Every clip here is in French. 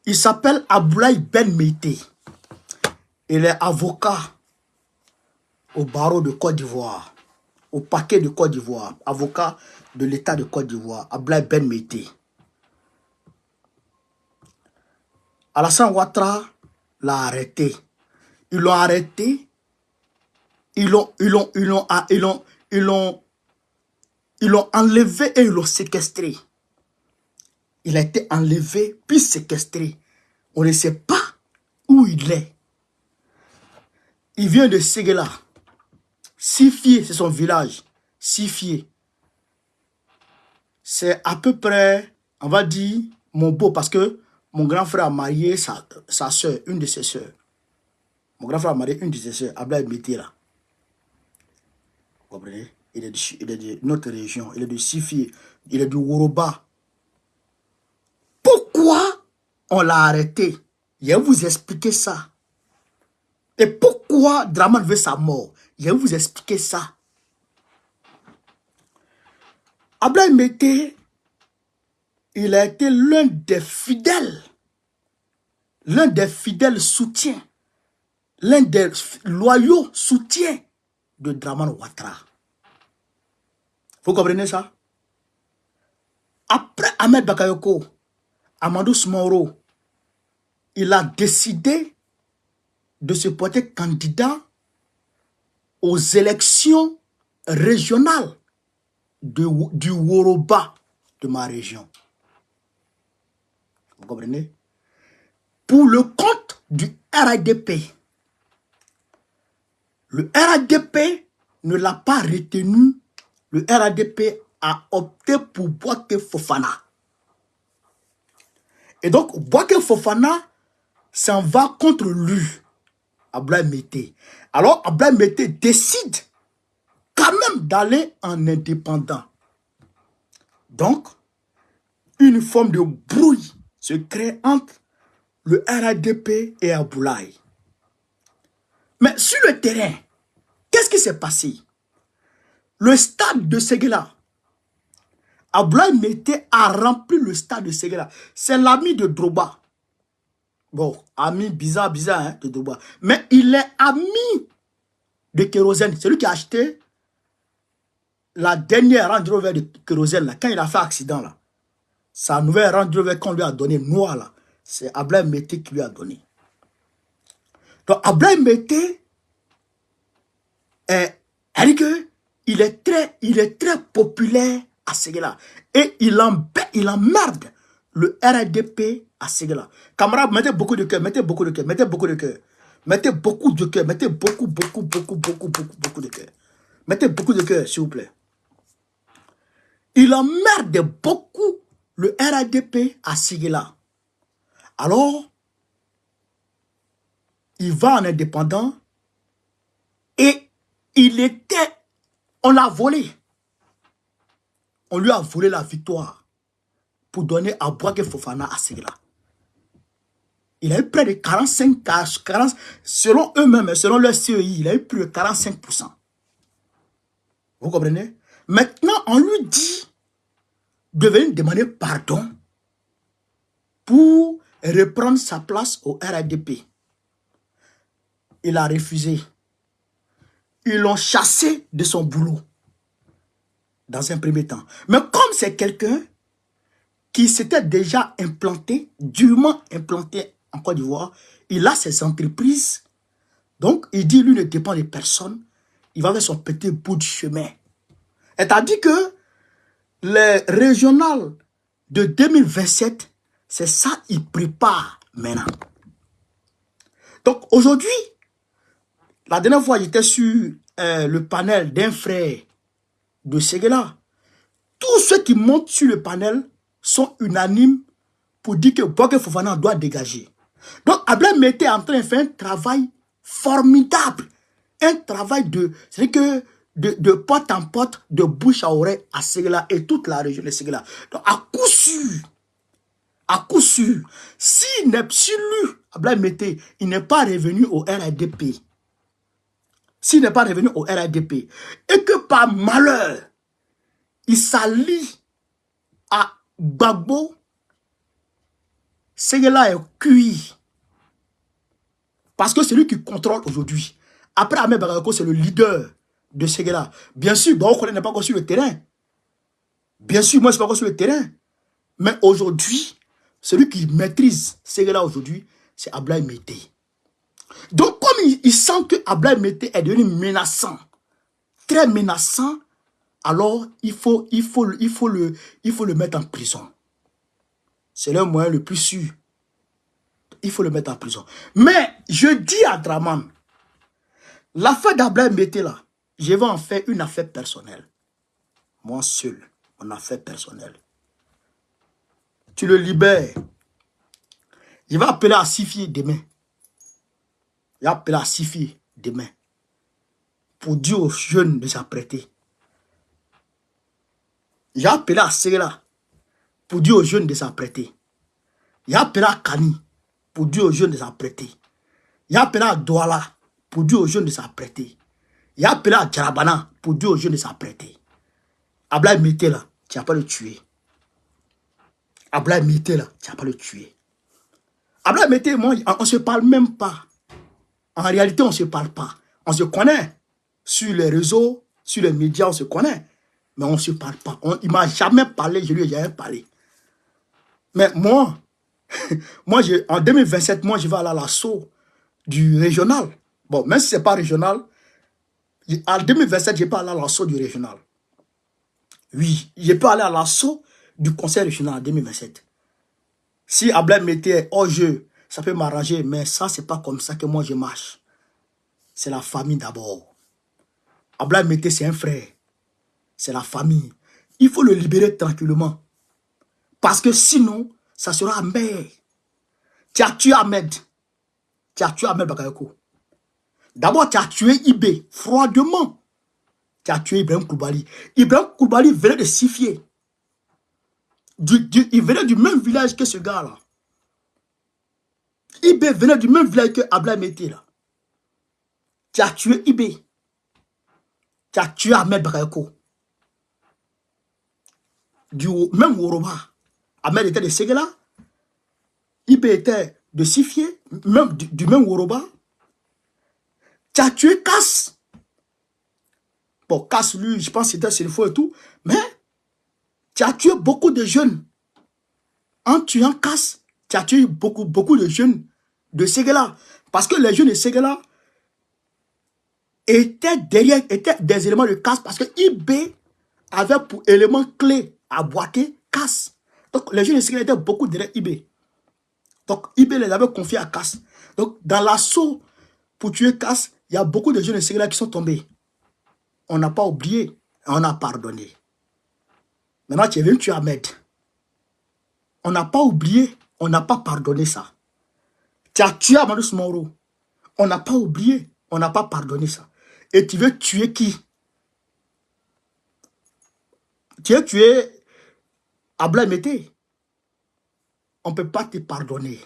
Il s'appelle Abdoulaye Ben Meïté. Il est avocat au barreau de Côte d'Ivoire, au parquet de Côte d'Ivoire, avocat de l'État de Côte d'Ivoire, Abdoulaye Ben Meïté. Alassane Ouattara l'a arrêté. Ils l'ont arrêté. Ils l'ont enlevé et ils l'ont séquestré. Il a été enlevé puis séquestré. On ne sait pas où il est. Il vient de Séguéla. Sifié, c'est son village. Sifié. C'est à peu près, on va dire, mon beau, parce que mon grand frère a marié sa soeur, une de ses soeurs. Mon grand frère a marié une de ses soeurs, Abdoulaye Meïté là. Vous comprenez? Il est de notre région, il est de Sifié, il est du Woroba. Pourquoi on l'a arrêté? Je vais vous expliquer ça. Et pourquoi Dramane veut sa mort? Je vais vous expliquer ça. Abdoulaye Meïté, il a été l'un des fidèles soutiens, l'un des loyaux soutiens de Dramane Ouattara. Vous comprenez ça? Après Ahmed Bakayoko, Amadou Smoro, il a décidé de se porter candidat aux élections régionales du Woroba de ma région. Vous comprenez? Pour le compte du RADP. Le RADP ne l'a pas retenu. Le RADP a opté pour Bouaké Fofana. Et donc, Bouaké Fofana s'en va contre lui, Abdoulaye Meïté. Alors, Abdoulaye Meïté décide quand même d'aller en indépendant. Donc, une forme de brouille se crée entre le RADP et Abdoulaye. Mais sur le terrain, qu'est-ce qui s'est passé? Le stade de Séguéla, Abdoulaye Meïté a rempli le stade de Séguéla. C'est l'ami de Drogba. Bon, ami bizarre, hein, de Drogba. Mais il est ami de Kérosène. C'est lui qui a acheté la dernière Range Rover de Kérosène, là, quand il a fait accident, là. Sa nouvelle Range Rover qu'on lui a donné, noire, là, c'est Abdoulaye Meïté qui lui a donné. Donc, Abdoulaye Meïté, il est très populaire à Séguéla. Et il emmerde le RADP à Séguéla. Camarades, mettez beaucoup de cœur, mettez beaucoup de cœur, mettez beaucoup de cœur. Mettez beaucoup de cœur, mettez beaucoup de cœur. Mettez beaucoup de cœur, s'il vous plaît. Il emmerde beaucoup le RADP à Séguéla. Alors, il va en indépendant et on l'a volé. On lui a volé la victoire pour donner à Bouaké Fofana à Séguéla. Il a eu près de 45, selon eux-mêmes, selon leur CEI, il a eu plus de 45%. Vous comprenez? Maintenant, on lui dit de venir demander pardon pour reprendre sa place au RADP. Il a refusé. Ils l'ont chassé de son boulot dans un premier temps. Mais comme c'est quelqu'un qui s'était déjà implanté, durement implanté en Côte d'Ivoire, il a ses entreprises. Donc, il dit, lui ne dépend de personne. Il va faire son petit bout de chemin. Et t'as dit que les régionales de 2027, c'est ça qu'il prépare maintenant. Donc, aujourd'hui, la dernière fois, j'étais sur le panel d'un frère de Séguéla. Tous ceux qui montent sur le panel sont unanimes pour dire que Bouaké Fofana doit dégager. Donc, Abdoulaye Meïté est en train de faire un travail formidable. Un travail de porte en porte, de bouche à oreille à Séguéla et toute la région de Séguéla. Donc, à coup sûr, si lui, Abdoulaye Meïté, il n'est pas revenu au RADP, s'il n'est pas revenu au RADP, et que par malheur, il s'allie à Gbagbo, Ségala est cuit. Parce que c'est lui qui contrôle aujourd'hui. Après, Ahmed Bakayoko, c'est le leader de Ségala. Bien sûr, Baoko n'est pas encore sur le terrain. Bien sûr, moi, je ne suis pas encore sur le terrain. Mais aujourd'hui, celui qui maîtrise Ségala aujourd'hui, c'est Ablaye Mété. Donc, comme il sent que Ablaye Mété est devenu menaçant, très menaçant, alors il faut le mettre en prison. C'est le moyen le plus sûr. Il faut le mettre en prison. Mais je dis à Draman, l'affaire d'Ablaye Mété là, je vais en faire une affaire personnelle. Moi seul, mon affaire personnelle. Tu le libères. Je vais appeler à Sifi demain. Je vais appeler à Sifi demain. Pour dire aux jeunes de s'apprêter. Je vais appeler à Ségala. Pour dire aux jeunes de s'apprêter. Je vais appeler à Kani. Pour dire aux jeunes de s'apprêter. Je vais appeler à Douala. Pour dire aux jeunes de s'apprêter. Je vais appeler à Djarabana. Pour dire aux jeunes de s'apprêter. Ablaye Mété là, tu n'as pas le tuer. Ablaye Mété là, tu n'as pas le tuer. Ablaye Mété, moi, on ne se parle même pas. En réalité, on ne se parle pas. On se connaît. Sur les réseaux, sur les médias, on se connaît. Mais on ne se parle pas. Il ne m'a jamais parlé, je lui ai jamais parlé. Mais moi, en 2027, moi, je vais aller à l'assaut du régional. Bon, même si ce n'est pas régional, en 2027, je peux aller à l'assaut du régional. Oui, je peux aller à l'assaut du conseil régional en 2027. Si Ablaye Mété est hors jeu, ça peut m'arranger, mais ça, c'est pas comme ça que moi je marche. C'est la famille d'abord. Ablaye Mété, c'est un frère. C'est la famille. Il faut le libérer tranquillement. Parce que sinon, ça sera Ahmed. Tu as tué Ahmed. Tu as tué Ahmed Bakayoko. D'abord, tu as tué Ibé, froidement. Tu as tué Ibrahim Koulibaly. Ibrahim Koulibaly venait de Sifier. Il venait du même village que ce gars-là. Ibé venait du même village que Ablaye Mété là. Tu as tué Ibé. Tu as tué Ahmed Bakayoko. Même Woroba. Ahmed était de Ségala. Ibé était de Sifier. Même du même Woroba. Tu as tué Kass. Bon, Kass, lui, je pense que c'était sur le feu et tout. Mais tu as tué beaucoup de jeunes. En tuant Kass, tu as tué beaucoup de jeunes de Ségala. Parce que les jeunes de Ségala étaient des éléments de Kass. Parce que IB avait pour élément clé à boiter Kass. Donc les jeunes de Ségala étaient beaucoup derrière IB. Donc IB les avait confiés à Kass. Donc dans l'assaut pour tuer Kass, il y a beaucoup de jeunes de Ségala qui sont tombés. On n'a pas oublié, on a pardonné. Maintenant, tu es venu tuer Ahmed. On n'a pas oublié, on n'a pas pardonné ça. Tu as tué Amadou Moro. On n'a pas oublié, on n'a pas pardonné ça. Et tu veux tuer qui? Tu veux tuer Ablaye Mété. On ne peut pas te pardonner.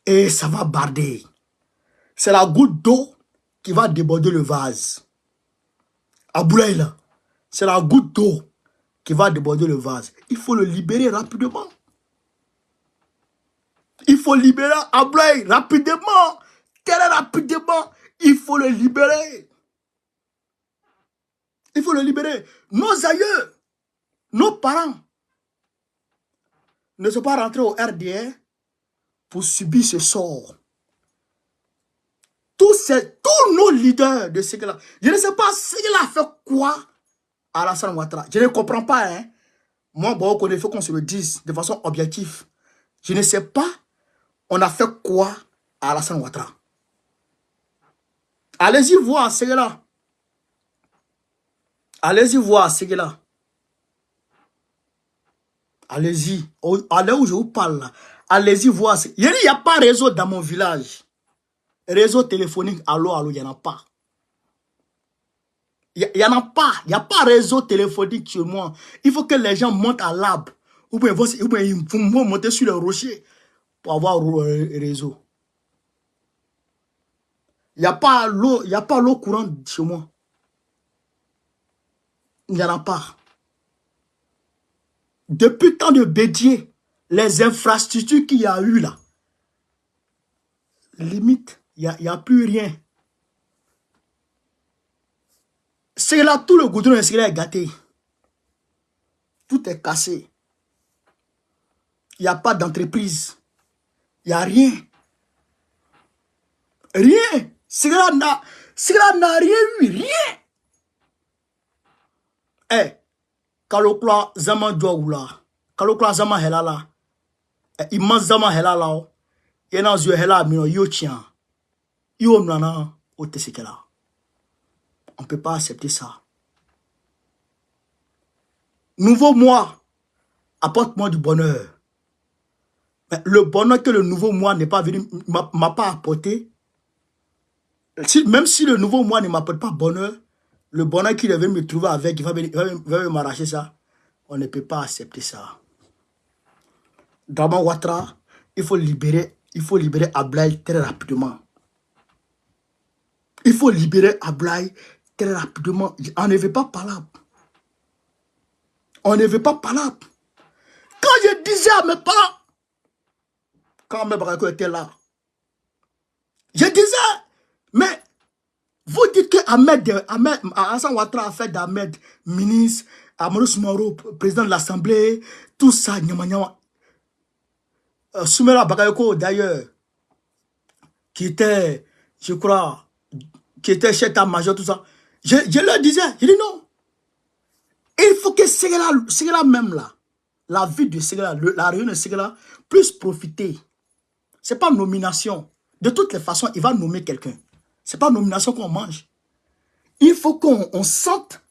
Et ça va barder. C'est la goutte d'eau qui va déborder le vase. Ablaye là, c'est la goutte d'eau qui va déborder le vase. Il faut le libérer rapidement. Il faut libérer Ablaye rapidement. Très rapidement. Il faut le libérer. Il faut le libérer. Nos aïeux, nos parents ne sont pas rentrés au RDR pour subir ce sort. Tous nos leaders de Ségala. Je ne sais pas Ségala a fait quoi à Alassane Ouattara. Je ne comprends pas. Hein. Moi, bon, il faut qu'on se le dise de façon objective. Je ne sais pas on a fait quoi à Alassane Ouattara. Allez-y voir Ségala. Allez-y voir Ségala. Allez-y. Allez où je vous parle. Allez-y voir. Il n'y a pas réseau dans mon village. Réseau téléphonique, allô, il n'y en a pas. Il n'y en a pas. Il n'y a pas réseau téléphonique chez moi. Il faut que les gens montent à l'arbre. Ou bien ils vont monter sur le rocher pour avoir un réseau. Il n'y a pas l'eau courante chez moi. Il n'y en a pas. Depuis le temps de Bédier, les infrastructures qu'il y a eu là, limite, il n'y a plus rien. C'est là, tout le goudron de Ségala est gâté. Tout est cassé. Il n'y a pas d'entreprise. Il n'y a rien. Rien. Ségala n'a rien eu. Rien. Eh, Kalokla Zaman Dwaoula. Kalokla Zaman Helala. Immense Zaman Helala. Yena Zio Hela Mino Yo Tien. Yo Nana Otesekela. On ne peut pas accepter ça. Nouveau mois, apporte-moi du bonheur. Mais le bonheur que le nouveau mois n'est pas venu, m'a pas apporté. Même si le nouveau mois ne m'apporte pas bonheur, le bonheur qu'il est venu me trouver avec, il va m'arracher ça. On ne peut pas accepter ça. Draman Ouattara, il faut libérer Ablaye très rapidement. Il faut libérer Ablaye très rapidement. On ne veut pas palabre. On ne veut pas palabre. Quand je disais à mes parents, quand mes parents étaient là, je disais, mais vous dites que Hassan Ouattara a fait d'Ahmed ministre, Amadou Soumaoro, président de l'Assemblée, tout ça, nyama nyama. Soumera Bakayoko d'ailleurs, qui était, je crois, qui était chef d'état-major, tout ça. Je leur disais, je dis non. Il faut que Ségala même là, la vie de Ségala, la réunion de Ségala, puisse profiter. Ce n'est pas nomination. De toutes les façons, il va nommer quelqu'un. Ce n'est pas nomination qu'on mange. Il faut qu'on sente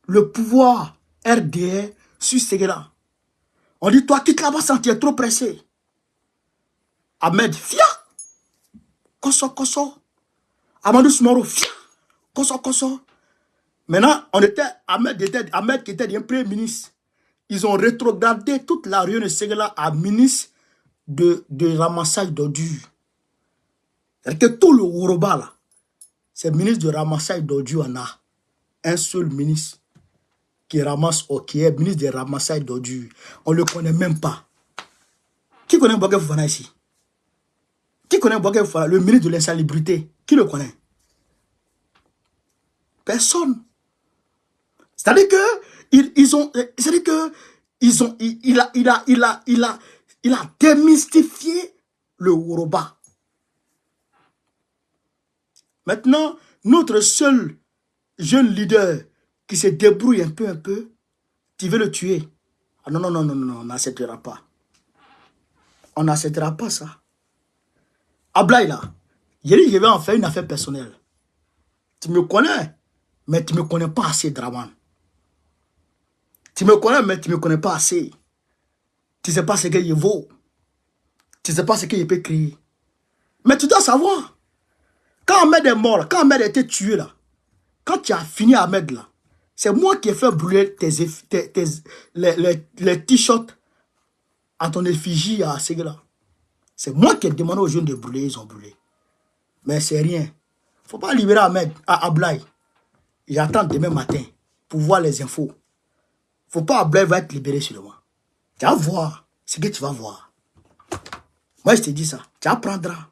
le pouvoir RDR sur Ségala. On dit, toi, quitte là-bas, tu es trop pressé. Ahmed, fia. Koso, koso. Amadou Soumaoro, fia. Koso, koso. Maintenant, Ahmed qui était un premier ministre. Ils ont rétrogradé toute la réunion de Ségala à ministre de ramassage d'ordures. C'est-à-dire que tout le Woroba là, c'est ministre de ramassage d'ordures en a. Un seul ministre qui est ministre de ramassage d'ordures. On ne le connaît même pas. Qui connaît Boubacar Fofana ici? Qui connaît Boubacar Fofana, le ministre de l'insalubrité? Qui le connaît? Personne. C'est-à-dire que il a démystifié le Woroba. Maintenant, notre seul jeune leader qui se débrouille un peu, tu veux le tuer. Ah non, on n'acceptera pas. On n'acceptera pas ça. Ablaye là, je vais en faire une affaire personnelle. Tu me connais, mais tu ne me connais pas assez, Draman. Tu me connais, mais tu ne me connais pas assez. Tu ne sais pas ce qu'il vaut. Tu ne sais pas ce qu'il peut crier. Mais tu dois savoir. Quand Ahmed est mort, quand Ahmed a été tué là, quand tu as fini Ahmed là, c'est moi qui ai fait brûler les t-shirts à ton effigie à Ségala. C'est moi qui ai demandé aux jeunes de brûler, ils ont brûlé. Mais c'est rien. Il ne faut pas libérer Ahmed à Ablaye. J'attends demain matin pour voir les infos. Il ne faut pas Ablaye va être libéré sur moi. Tu vas voir ce que tu vas voir. Moi je te dis ça. Tu apprendras.